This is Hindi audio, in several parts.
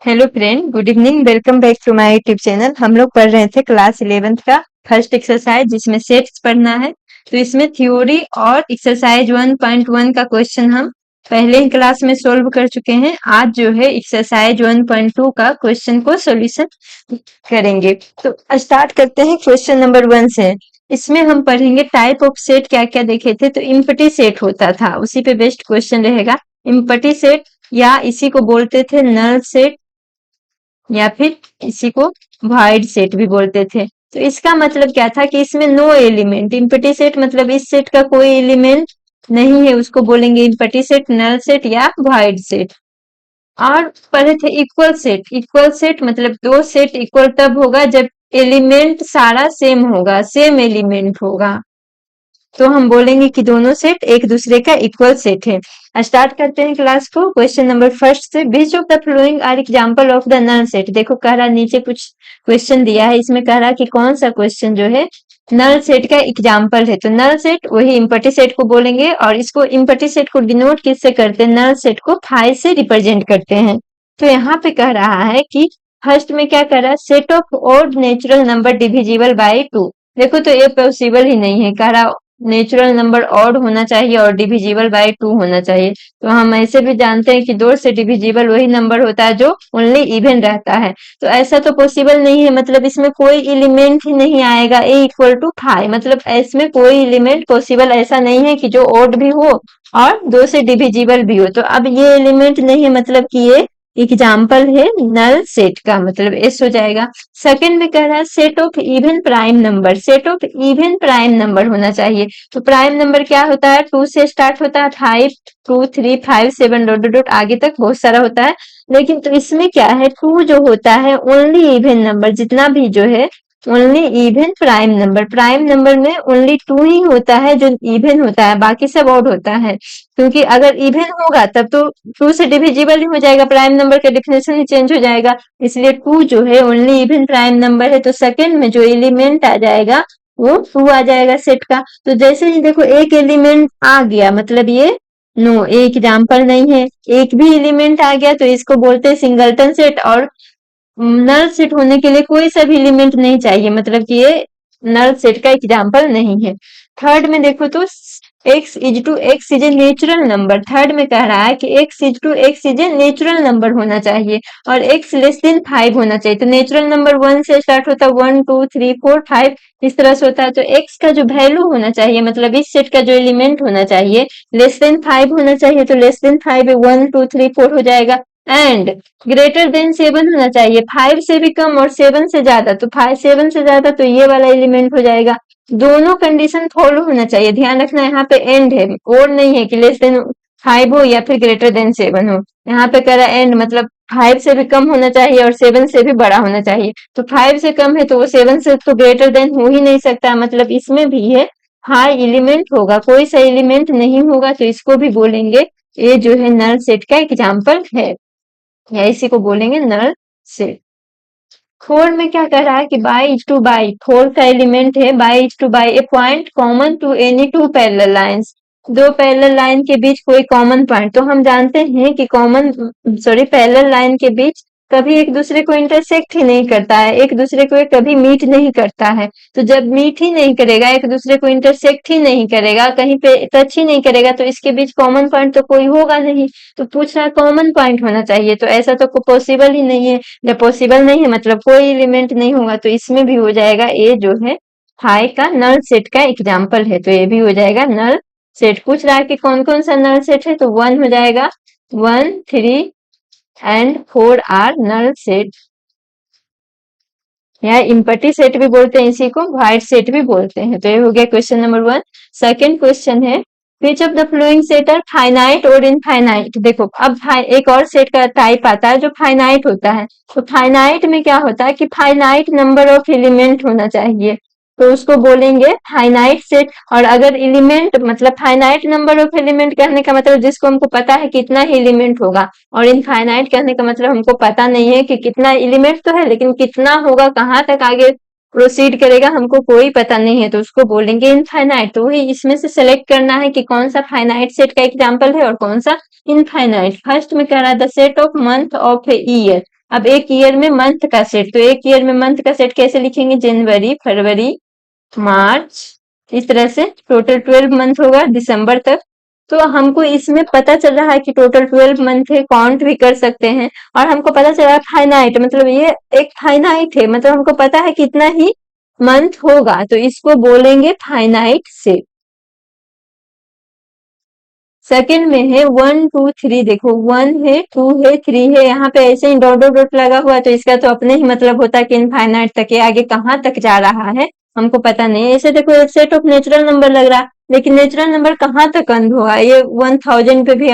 Hello friend, good evening. Welcome back to my YouTube channel. हम लोग पढ़ रहे थे क्लास 11th का फर्स्ट एक्सरसाइज, जिसमें सेट्स पढ़ना है। तो इसमें थ्योरी और एक्सरसाइज 1.1 का क्वेश्चन हम पहले ही क्लास में सोल्व कर चुके हैं। आज जो है एक्सरसाइज 1.2 का क्वेश्चन को सॉल्यूशन करेंगे। तो स्टार्ट करते हैं क्वेश्चन नंबर 1 से। इसमें हम पढ़ेंगे टाइप ऑफ सेट क्या क्या देखे थे। तो इम्पटी सेट होता था, उसी पे बेस्ट क्वेश्चन रहेगा। इम्पटी सेट या इसी को बोलते थे नल सेट, या फिर इसी को वाइड सेट भी बोलते थे। तो इसका मतलब क्या था कि इसमें नो एलिमेंट, इम्पटी सेट मतलब इस सेट का कोई एलिमेंट नहीं है, उसको बोलेंगे इम्पटी सेट, नल सेट या वाइड सेट। और पढ़े थे इक्वल सेट। इक्वल सेट मतलब दो सेट इक्वल तब होगा जब एलिमेंट सारा सेम होगा, सेम एलिमेंट होगा, तो हम बोलेंगे कि दोनों सेट एक दूसरे का इक्वल सेट है। स्टार्ट करते हैं क्लास को क्वेश्चन नंबर फर्स्ट से। Which of the following are example of the null set. देखो कह रहा नीचे कुछ क्वेश्चन दिया है, इसमें कह रहा कि कौन सा क्वेश्चन जो है नल सेट का एग्जाम्पल है। तो नल सेट वही इम्पटी सेट को बोलेंगे, और इसको इम्पटी सेट को डिनोट किससे करते हैं, नल सेट को फाइव से रिप्रेजेंट करते हैं। तो यहाँ पे कह रहा है कि फर्स्ट में क्या कह रहा है, set of odd natural number divisible by 2। देखो तो ये पॉसिबल ही नहीं है, कह रहा नेचुरल नंबर ऑड होना चाहिए और डिविजिबल बाय 2 होना चाहिए। तो हम ऐसे भी जानते हैं कि 2 से डिविजिबल वही नंबर होता है जो ओनली इवन रहता है। तो ऐसा तो पॉसिबल नहीं है, मतलब इसमें कोई एलिमेंट ही नहीं आएगा। ए इक्वल टू 5 मतलब इसमें कोई एलिमेंट पॉसिबल ऐसा नहीं है कि जो ऑड भी हो और 2 से डिविजिबल भी हो। तो अब ये एलिमेंट नहीं है, मतलब कि ये एग्जाम्पल है नल सेट का, मतलब एस हो जाएगा। सेकंड में कह रहा है set of even prime number. Set of even prime number होना चाहिए। तो प्राइम नंबर क्या होता है, 2 से स्टार्ट होता है, 5 2 3 5 7 डॉट डॉट डॉट आगे तक बहुत सारा होता है। लेकिन तो इसमें क्या है, 2 जो होता है ओनली इवन नंबर, जितना भी जो है only even prime number. Prime number में ओनली 2 ही होता है जो इवन होता है, बाकी सब ऑड होता है। क्योंकि अगर इवन होगा तब तो 2 से डिविजिबल ही हो जाएगा, प्राइम नंबर का डेफिनेशन ही चेंज हो जाएगा। इसलिए 2 जो है ओनली इवन प्राइम नंबर है। तो सेकंड में जो एलिमेंट आ जाएगा वो 2 आ जाएगा सेट का। तो जैसे ही देखो एक एलिमेंट आ गया, मतलब ये नो एक एग्जाम्पल नहीं है, एक भी एलिमेंट आ गया तो इसको बोलते हैं सिंगलटन सेट। और नल सेट होने के लिए कोई सा भी एलिमेंट नहीं चाहिए, मतलब कि ये नल सेट का एग्जाम्पल नहीं है। थर्ड में देखो तो x is to x is a natural number. Third में कह रहा है कि x is to x is a natural number होना चाहिए और x लेस देन 5 होना चाहिए। तो नेचुरल नंबर 1 से स्टार्ट होता है, 1 2 3 4 5 इस तरह से होता है। तो x का जो वैल्यू होना चाहिए, मतलब इस सेट का जो एलिमेंट होना चाहिए लेस देन 5 होना चाहिए। तो लेस देन 5 1 2 3 4 हो जाएगा। एंड ग्रेटर देन 7 होना चाहिए, 5 से भी कम और 7 से ज्यादा। तो 5 7 से ज्यादा तो ये वाला एलिमेंट हो जाएगा। दोनों कंडीशन फॉलो होना चाहिए, ध्यान रखना यहाँ पे एंड है और नहीं है कि लेस देन 5 हो या फिर ग्रेटर देन 7 हो। यहाँ पे कह रहा एंड मतलब 5 से भी कम होना चाहिए और 7 से भी बड़ा होना चाहिए। तो 5 से कम है तो वो 7 से तो ग्रेटर देन हो ही नहीं सकता, मतलब इसमें भी है हाई एलिमेंट होगा, कोई सा एलिमेंट नहीं होगा। तो इसको भी बोलेंगे ये जो है नल सेट का एग्जाम्पल है, या इसी को बोलेंगे नल सेट। फोर में क्या कह रहा है कि by is to by, four का एलिमेंट है by is to by a point common to any two parallel lines. दो पैरेलल लाइन के बीच कोई कॉमन पॉइंट। तो हम जानते हैं कि पैरेलल लाइन के बीच कभी एक दूसरे को इंटरसेक्ट ही नहीं करता है, एक दूसरे को कभी मीट नहीं करता है। तो जब मीट ही नहीं करेगा, एक दूसरे को इंटरसेक्ट ही नहीं करेगा, कहीं पे टच ही नहीं करेगा, तो इसके बीच कॉमन पॉइंट तो कोई होगा नहीं। तो पूछ रहा है कॉमन पॉइंट होना चाहिए, तो ऐसा तो पॉसिबल ही नहीं है। जब पॉसिबल नहीं है मतलब कोई एलिमेंट नहीं होगा, तो इसमें भी हो जाएगा ये जो है हाई का नल सेट का एग्जाम्पल है। तो ये भी हो जाएगा नल सेट। पूछ रहा है कि कौन कौन सा नल सेट है, तो 1 हो जाएगा, 1 3 एंड 4 आर नल सेट, या इम्पटी सेट भी बोलते हैं इसी को, वाइड सेट भी बोलते हैं। तो ये हो गया क्वेश्चन नंबर 1। सेकंड क्वेश्चन है which of the following set are finite और इनफाइनाइट। देखो अब एक और सेट का टाइप आता है जो फाइनाइट होता है। तो फाइनाइट में क्या होता है कि फाइनाइट नंबर ऑफ एलिमेंट होना चाहिए, तो उसको बोलेंगे फाइनाइट सेट। और अगर एलिमेंट मतलब फाइनाइट नंबर ऑफ एलिमेंट कहने का मतलब जिसको हमको पता है कितना ही एलिमेंट होगा, और इनफाइनाइट कहने का मतलब हमको पता नहीं है कि कितना एलिमेंट तो है लेकिन कितना होगा, कहाँ तक आगे प्रोसीड करेगा हमको कोई पता नहीं है, तो उसको बोलेंगे इनफाइनाइट। तो वही इसमें से सेलेक्ट करना है कि कौन सा फाइनाइट सेट का एग्जाम्पल है और कौन सा इनफाइनाइट। फर्स्ट में कह रहा है the set of month of a year. अब एक ईयर में मंथ का सेट, तो एक ईयर में मंथ का सेट कैसे लिखेंगे, जनवरी, फरवरी, मार्च, इस तरह से टोटल 12 मंथ होगा दिसंबर तक। तो हमको इसमें पता चल रहा है कि टोटल 12 मंथ है, काउंट भी कर सकते हैं। और हमको पता चला फाइनाइट, मतलब ये एक फाइनाइट है, मतलब हमको पता है कितना ही मंथ होगा, तो इसको बोलेंगे फाइनाइट सेट। सेकंड में है 1 2 3, देखो 1 है, 2 है, 3 है, यहाँ पे ऐसे ही डॉट डॉट डॉट लगा हुआ है, तो इसका तो अपने ही मतलब होता है कि इनफाइनाइट तक है, आगे कहाँ तक जा रहा है हमको पता नहीं। ऐसे देखो एक सेट ऑफ नेचुरल नंबर लग रहा, लेकिन नेचुरल नंबर कहाँ तक एंड होगा, ये 1000 पे भी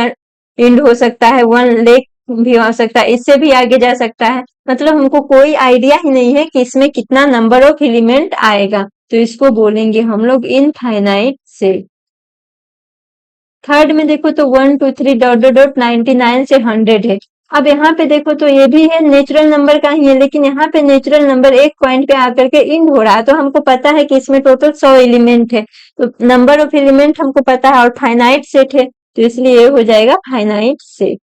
एंड हो सकता है, 1 लाख भी हो सकता है, इससे भी आगे जा सकता है। मतलब हमको कोई आइडिया ही नहीं है कि इसमें कितना नंबर ऑफ एलिमेंट आएगा, तो इसको बोलेंगे हम लोग इनफाइनाइट सेट। थर्ड में देखो तो 1 2 3 डॉट डॉट डॉट 99 से 100 है। अब यहाँ पे देखो तो ये भी है नेचुरल नंबर का ही है, लेकिन यहाँ पे नेचुरल नंबर एक पॉइंट पे आकर के इंड हो रहा है, तो हमको पता है कि इसमें टोटल 100 एलिमेंट है, तो नंबर ऑफ एलिमेंट हमको पता है और फाइनाइट सेट है, तो इसलिए ये हो जाएगा फाइनाइट सेट।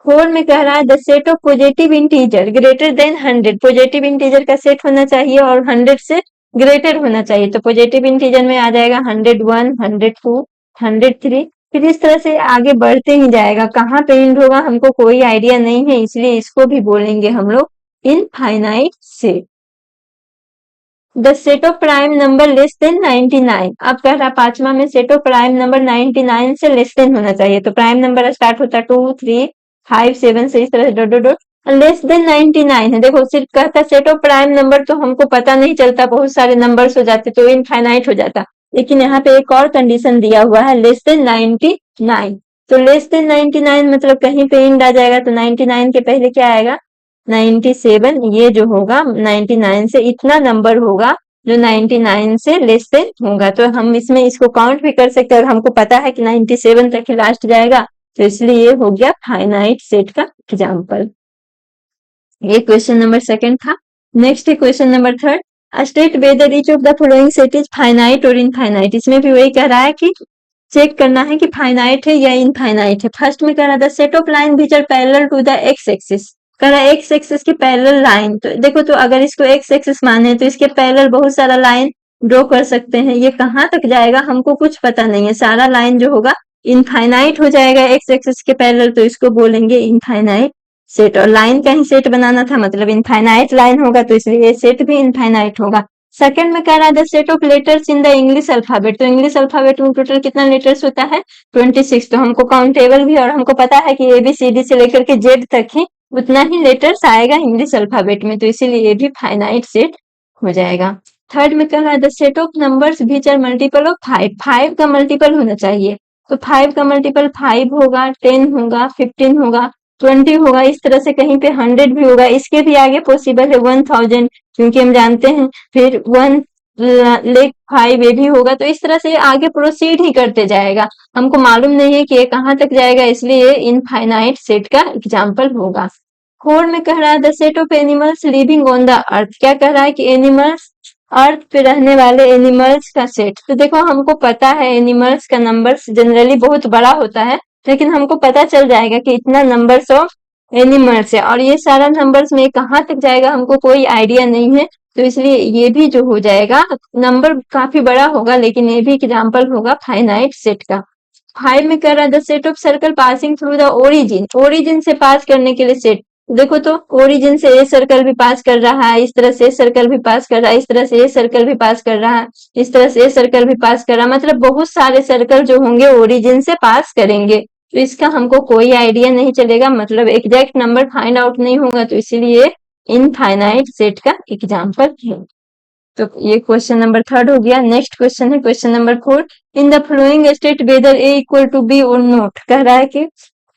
फोर में कह रहा है the set of positive integer greater than 100, positive integer का सेट होना चाहिए और 100 से ग्रेटर होना चाहिए, तो पॉजिटिव इंटीजर में आ जाएगा 101, 102, 103, फिर इस तरह से आगे बढ़ते ही जाएगा, कहाँ पे एंड होगा हमको कोई आइडिया नहीं है, इसलिए इसको भी बोलेंगे हम लोग infinite set. The set of prime number less than 99, अब कह रहा पांचवा में सेट ऑफ प्राइम नंबर 99 से लेस देन होना चाहिए, तो प्राइम नंबर स्टार्ट होता है 2 3 5 7 से, इस तरह से dot dot dot less than 99 है। देखो सिर्फ कहता सेट ऑफ प्राइम नंबर तो हमको पता नहीं चलता, बहुत सारे नंबर्स हो जाते तो इनफाइनाइट हो जाता, लेकिन यहाँ पे एक और कंडीशन दिया हुआ है लेस देन 99, तो लेस देन 99 मतलब कहीं पे एंड आ जाएगा, तो 99 के पहले क्या आएगा 97, ये जो होगा 99 से इतना नंबर होगा जो 99 से लेस देन होगा, तो हम इसमें इसको काउंट भी कर सकते हैं और हमको पता है कि 97 तक ही लास्ट जाएगा, तो इसलिए ये हो गया फाइनाइट सेट का एग्जाम्पल। ये क्वेश्चन नंबर सेकंड था। नेक्स्ट है question number third, state whether each of the following set is finite और इनफाइनाइट, इसमें भी वही कह रहा है कि चेक करना है कि फाइनाइट है या इनफाइनाइट है। फर्स्ट में कह रहा था set of line which are parallel to the x axis, कह रहा है एक्स एक्सिस की पैरेलल लाइन, तो देखो तो अगर इसको एक्स एक्सिस माने तो इसके पैरेलल बहुत सारा लाइन ड्रॉ कर सकते हैं, ये कहाँ तक जाएगा हमको कुछ पता नहीं है, सारा लाइन जो होगा इनफाइनाइट हो जाएगा एक्स एक्सिस के पैरेलल, तो इसको बोलेंगे इनफाइनाइट सेट। और लाइन का ही सेट बनाना था, मतलब इनफाइनाइट लाइन होगा, तो इसलिए सेट भी इनफाइनाइट होगा। सेकंड में कह रहा है set of letters in the English alphabet, तो इंग्लिश अल्फाबेट में टोटल कितना लेटर्स होता है 26, तो हमको काउंटेबल भी और हमको पता है कि ABCD से लेकर के Z तक ही उतना ही लेटर्स आएगा इंग्लिश अल्फाबेट में, तो इसीलिए ये भी फाइनाइट सेट हो जाएगा। थर्ड में कह रहा है the set of numbers which are multiple of 5, 5 का मल्टीपल होना चाहिए, तो 5 का मल्टीपल 5 होगा, 10 होगा, 15 होगा, 20 होगा, इस तरह से कहीं पे 100 भी होगा, इसके भी आगे पॉसिबल है 1000, क्योंकि हम जानते हैं, फिर 1,05 ये भी होगा, तो इस तरह से आगे प्रोसीड ही करते जाएगा, हमको मालूम नहीं है कि ये कहाँ तक जाएगा, इसलिए ये इनफाइनाइट सेट का एग्जाम्पल होगा। फोर में कह रहा है the set of animals living on the earth, क्या कह रहा है कि एनिमल्स अर्थ पे रहने वाले एनिमल्स का सेट, तो देखो हमको पता है एनिमल्स का नंबर्स जनरली बहुत बड़ा होता है, लेकिन हमको पता चल जाएगा कि इतना नंबर्स ऑफ एनिमल्स है, और ये सारा नंबर्स में कहाँ तक जाएगा हमको कोई आइडिया नहीं है, तो इसलिए ये भी जो हो जाएगा नंबर काफी बड़ा होगा, लेकिन ये भी एग्जाम्पल होगा फाइनाइट सेट का। 5 में कह रहा है the set of circle passing through the origin, origin से पास करने के लिए सेट, देखो तो ओरिजिन से ए सर्कल भी पास कर रहा है, इस तरह से सर्कल भी पास कर रहा है, इस तरह से ए सर्कल भी पास कर रहा है, इस तरह से ए सर्कल भी पास कर रहा है, मतलब बहुत सारे सर्कल जो होंगे ओरिजिन से पास करेंगे, तो इसका हमको कोई आइडिया नहीं चलेगा, मतलब एग्जैक्ट नंबर फाइंड आउट नहीं होगा, तो इसीलिए इनफाइनाइट सेट का एग्जाम्पल है। तो ये क्वेश्चन नंबर थर्ड हो गया। नेक्स्ट क्वेश्चन है question number four, in the following state whether A equal to B और नॉट, कह रहा है कि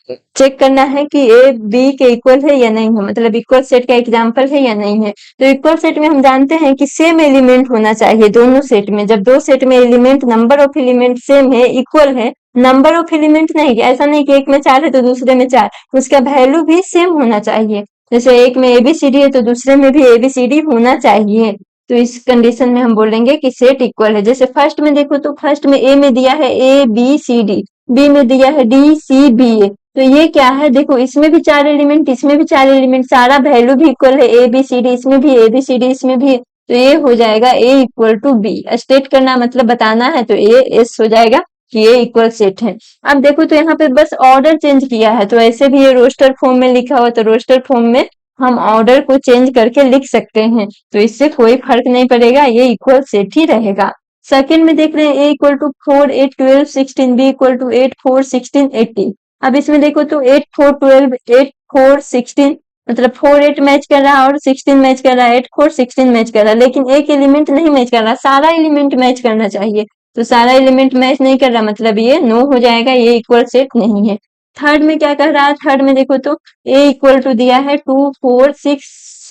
चेक करना है कि ए बी के इक्वल है या नहीं है, मतलब इक्वल सेट का एग्जाम्पल है या नहीं है। तो इक्वल सेट में हम जानते हैं कि सेम एलिमेंट होना चाहिए दोनों सेट में, जब दो सेट में element number of element same है, इक्वल है, नंबर ऑफ एलिमेंट नहीं, ऐसा नहीं कि एक में 4 है तो दूसरे में 4, उसका वैल्यू भी सेम होना चाहिए, जैसे एक में ABCD है तो दूसरे में भी ABCD होना चाहिए, तो इस कंडीशन में हम बोलेंगे कि सेट इक्वल है। जैसे फर्स्ट में देखो तो फर्स्ट में ए में दिया है ABCD, बी में दिया है DCBA, तो ये क्या है, देखो इसमें भी 4 एलिमेंट, इसमें भी 4 एलिमेंट, सारा वैल्यू भी इक्वल है, ए बी सी डी, इसमें भी ए बी सी डी, इसमें भी, तो ये हो जाएगा ए इक्वल टू बी। स्टेट करना मतलब बताना है, तो ए एस हो जाएगा कि ये इक्वल सेट है। अब देखो तो यहाँ पे बस ऑर्डर चेंज किया है, तो ऐसे भी ये रोस्टर फॉर्म में लिखा हुआ, तो रोस्टर फॉर्म में हम ऑर्डर को चेंज करके लिख सकते हैं, तो इससे कोई फर्क नहीं पड़ेगा, ये इक्वल सेट ही रहेगा। सेकंड में देख रहे हैं A equal to 4 8 12 16, B equal to 8 4 16 18। अब इसमें देखो तो 8 4 12 8 4 16, मतलब 4 8 मैच कर रहा है और 16 मैच कर रहा है, 8 4 16 मैच कर रहा है, लेकिन एक एलिमेंट नहीं मैच कर रहा, सारा एलिमेंट मैच करना चाहिए, तो सारा एलिमेंट मैच नहीं कर रहा, मतलब ये नो हो जाएगा, ये इक्वल सेट नहीं है। थर्ड में क्या कह रहा है, थर्ड में देखो तो ए इक्वल टू दिया है 2 4 6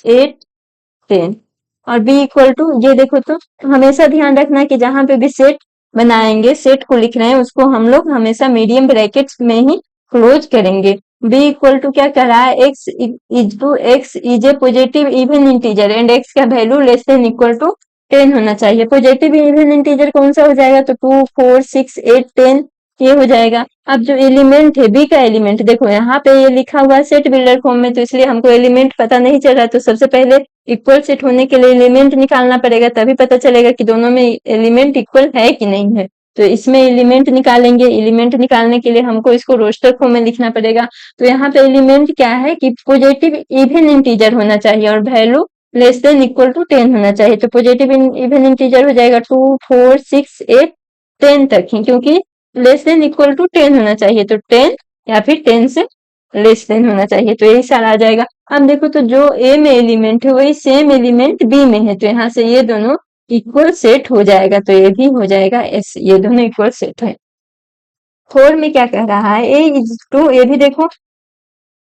8 10, और बी इक्वल टू, ये देखो तो हमेशा ध्यान रखना कि जहां पे भी सेट बनाएंगे, सेट को लिख रहे हैं, उसको हम लोग हमेशा मीडियम ब्रैकेट्स में ही क्लोज करेंगे। बी इक्वल टू क्या कह रहा है, X is a positive even integer and X का value less than equal to 10 होना चाहिए। पॉजिटिव इवन इंटीजर कौन सा हो जाएगा, तो 2 4 6 8 10 ये हो जाएगा। अब जो एलिमेंट है, बी का एलिमेंट देखो यहाँ पे ये लिखा हुआ है सेट बिल्डर फॉर्म में, तो इसलिए हमको एलिमेंट पता नहीं चल रहा, तो सबसे पहले इक्वल सेट होने के लिए एलिमेंट निकालना पड़ेगा, तभी पता चलेगा कि दोनों में एलिमेंट इक्वल है कि नहीं है। तो इसमें एलिमेंट निकालेंगे, एलिमेंट निकालने के लिए हमको इसको रोस्टर फॉर्म में लिखना पड़ेगा। तो यहाँ पे एलिमेंट क्या है कि पॉजिटिव इवन इंटीजर होना चाहिए और value less than equal to 10 होना चाहिए, तो पॉजिटिव इवन इंटीजर हो जाएगा 2 4 6 8 10 तक ही, क्योंकि लेस देन इक्वल टू 10 होना चाहिए, तो 10 या फिर 10 से लेस देन होना चाहिए, तो यही सारा आ जाएगा। अब देखो तो जो ए में एलिमेंट है वही सेम एलिमेंट बी में है, तो यहाँ से ये दोनों इक्वल सेट हो जाएगा, तो ये भी हो जाएगा एस, ये दोनों इक्वल सेट है। फोर में क्या कह रहा है, ए इज टू, ये भी देखो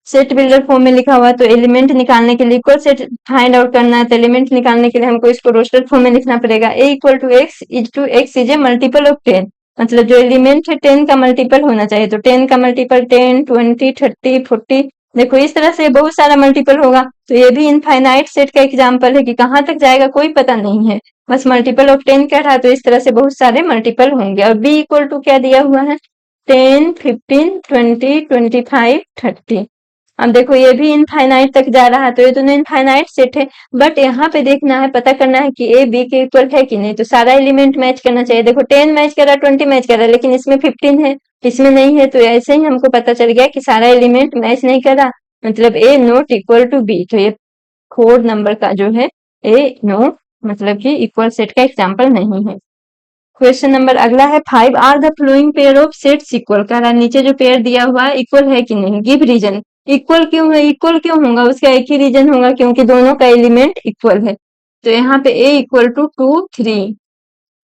सेट बिल्डर फॉर्म में लिखा हुआ है, तो एलिमेंट निकालने के लिए इक्वल सेट फाइंड आउट करना है, तो एलिमेंट निकालने के लिए हमको इसको रोस्टर फॉर्म में लिखना पड़ेगा। A equal to X is to X is a multiple of 10, मतलब जो एलिमेंट है 10 का मल्टीपल होना चाहिए, तो 10 का मल्टीपल 10 20 30 40, देखो इस तरह से बहुत सारा मल्टीपल होगा, तो ये भी इनफाइनाइट सेट का एग्जाम्पल है कि कहाँ तक जाएगा कोई पता नहीं है, बस मल्टीपल ऑफ 10 कह रहा है, तो इस तरह से बहुत सारे मल्टीपल होंगे। और बी इक्वल टू क्या दिया हुआ है, 10 15 20 25 30। अब देखो ये भी इनफाइनाइट तक जा रहा है, तो ये दोनों इनफाइनाइट सेट है, बट यहाँ पे देखना है, पता करना है कि ए बी के इक्वल है कि नहीं, तो सारा एलिमेंट मैच करना चाहिए। देखो 10 मैच कर रहा है, 20 मैच कर रहा है, लेकिन इसमें 15 है, इसमें नहीं है, तो ऐसे ही हमको पता चल गया कि सारा एलिमेंट मैच नहीं कर रहा, मतलब ए नॉट इक्वल टू बी, तो ये 4 नंबर का जो है ए नॉट मतलब कि इक्वल सेट का एग्जाम्पल नहीं है। क्वेश्चन नंबर अगला है 5 are the following pair of sets equal, कह रहा है नीचे जो पेयर दिया हुआ है इक्वल है कि नहीं, गिव रीजन। इक्वल क्यों है, इक्वल क्यों होगा, उसका एक ही रीजन होगा, क्योंकि दोनों का एलिमेंट इक्वल है। तो यहाँ पे ए इक्वल टू 2 3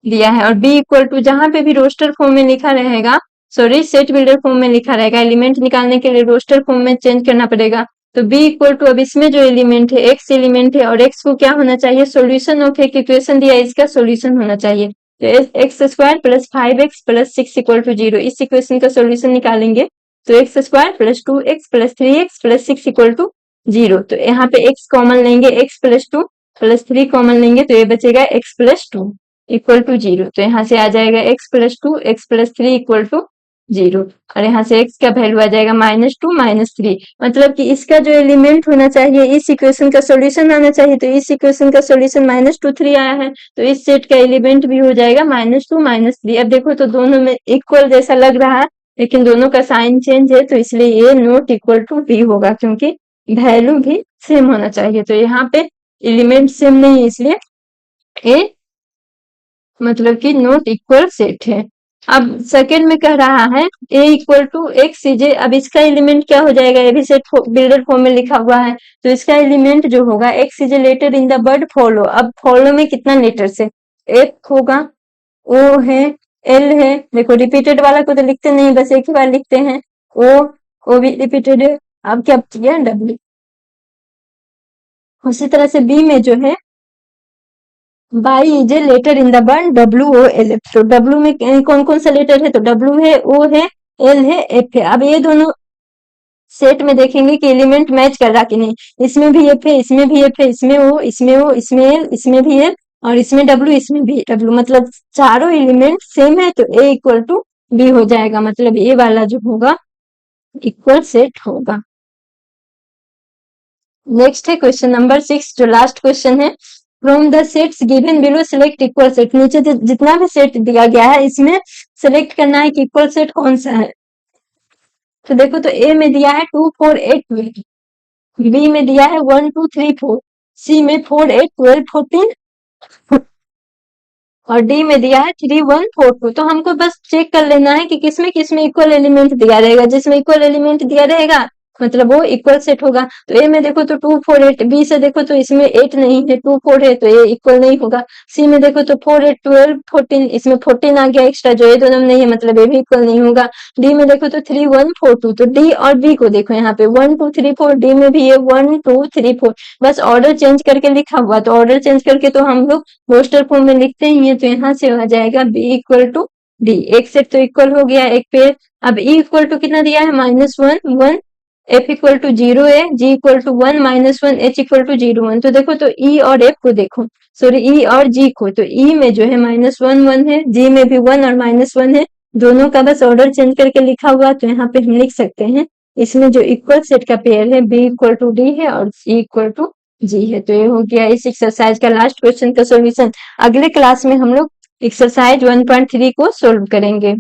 दिया है, और बी इक्वल टू जहां पे भी रोस्टर फॉर्म में लिखा रहेगा, सॉरी सेट बिल्डर फॉर्म में लिखा रहेगा, एलिमेंट निकालने के लिए रोस्टर फॉर्म में चेंज करना पड़ेगा। तो बी इक्वल टू, अब इसमें जो एलिमेंट है एक्स एलिमेंट है, और एक्स को क्या होना चाहिए, सोल्यूशन ऑफ एक इक्वेशन दिया है, इसका सोल्यूशन होना चाहिए, तो x square plus 5x plus 6 equal to 0, इस इक्वेशन का सोल्यूशन निकालेंगे, तो x square plus 2x plus 3x प्लस 6 इक्वल टू 0, तो यहाँ पे x कॉमन लेंगे, x प्लस 2 प्लस 3 कॉमन लेंगे, तो ये बचेगा x प्लस 2 इक्वल टू 0, तो यहाँ से आ जाएगा x plus 2 x plus 3 equal to 0, और यहाँ से x का वैल्यू आ जाएगा -2 -3, मतलब कि इसका जो एलिमेंट होना चाहिए, इस इक्वेशन का सॉल्यूशन आना चाहिए, तो इस इक्वेशन का सॉल्यूशन -2 3 आया है, तो इस सेट का एलिमेंट भी हो जाएगा -2 -3। अब देखो तो दोनों में इक्वल जैसा लग रहा है, लेकिन दोनों का साइन चेंज है, तो इसलिए ये नॉट इक्वल टू बी होगा, क्योंकि वैल्यू भी सेम होना चाहिए, तो यहाँ पे एलिमेंट सेम नहीं है, इसलिए ए मतलब कि नॉट इक्वल सेट है। अब सेकंड में कह रहा है ए इक्वल टू एक्स इजे, अब इसका एलिमेंट क्या हो जाएगा, ये भी सेट बिल्डर फॉर्म में लिखा हुआ है, तो इसका एलिमेंट जो होगा x is letter in the word follow. अब फॉलो में कितना लेटर से, एफ होगा, ओ है, एल है, देखो रिपीटेड वाला को तो लिखते नहीं, बस एक ही बार लिखते हैं, ओ भी रिपीटेड है। अब क्या किया, डब्ल्यू। उसी तरह से बी में जो है by is a letter in the word WOLF, तो डब्ल्यू में कौन कौन सा लेटर है, तो डब्ल्यू है, ओ है, एल है, एफ है। अब ये दोनों सेट में देखेंगे कि एलिमेंट मैच कर रहा कि नहीं, इसमें भी एफ है, इसमें भी एफ है, इसमें ओ, इसमें एल, इसमें भी एल, और इसमें डब्ल्यू, इसमें भी डब्ल्यू, मतलब चारों एलिमेंट सेम है, तो ए इक्वल टू बी हो जाएगा, मतलब ए वाला जो होगा इक्वल सेट होगा। नेक्स्ट है क्वेश्चन नंबर 6, जो लास्ट क्वेश्चन है। From the sets given below select equal set. नीचे जितना भी सेट दिया गया है इसमें सिलेक्ट करना है कि इक्वल सेट कौन सा है। तो देखो, तो ए में दिया है 2 4 8 12, बी में दिया है 1 2 3 4, सी में 4 8 12 14 और डी में दिया है 3 1 4 2। तो हमको बस चेक कर लेना है कि किसमें किसमें इक्वल एलिमेंट दिया रहेगा। जिसमें इक्वल एलिमेंट दिया रहेगा मतलब वो इक्वल सेट होगा। तो ए में देखो तो 2 4 8, बी से देखो तो इसमें 8 नहीं है, 2 4 है तो ये इक्वल नहीं होगा। सी में देखो तो 4 8 12 14, इसमें 14 आ गया एक्स्ट्रा, जो ये दोनों में नहीं है मतलब ये भी इक्वल नहीं होगा। डी में देखो तो 3 1 4 2, तो डी और बी को देखो यहाँ पे 1 2 3 4, डी में भी ये 1 2 3 4, बस ऑर्डर चेंज करके लिखा हुआ। तो ऑर्डर चेंज करके तो हम लोग रोस्टर फॉर्म में लिखते ही है, तो यहाँ से आ जाएगा बी इक्वल टू डी। एक सेट तो इक्वल हो गया एक पेयर। अब ई इक्वल टू कितना दिया है -1 1, एफ इक्वल टू 0 है, G equal to 1 -1, H equal to 0 1। तो देखो, तो ई और एफ को देखो, सॉरी ई और जी को, तो ई में जो है -1 1 है, जी में भी 1 और -1 है, दोनों का बस ऑर्डर चेंज करके लिखा हुआ। तो यहाँ पे हम लिख सकते हैं इसमें जो इक्वल सेट का पेयर है बी इक्वल टू डी है और सी इक्वल टू जी है। तो ये हो गया इस एक्सरसाइज का लास्ट क्वेश्चन का सॉल्यूशन। अगले क्लास में हम लोग एक्सरसाइज 1.3 को सोल्व करेंगे।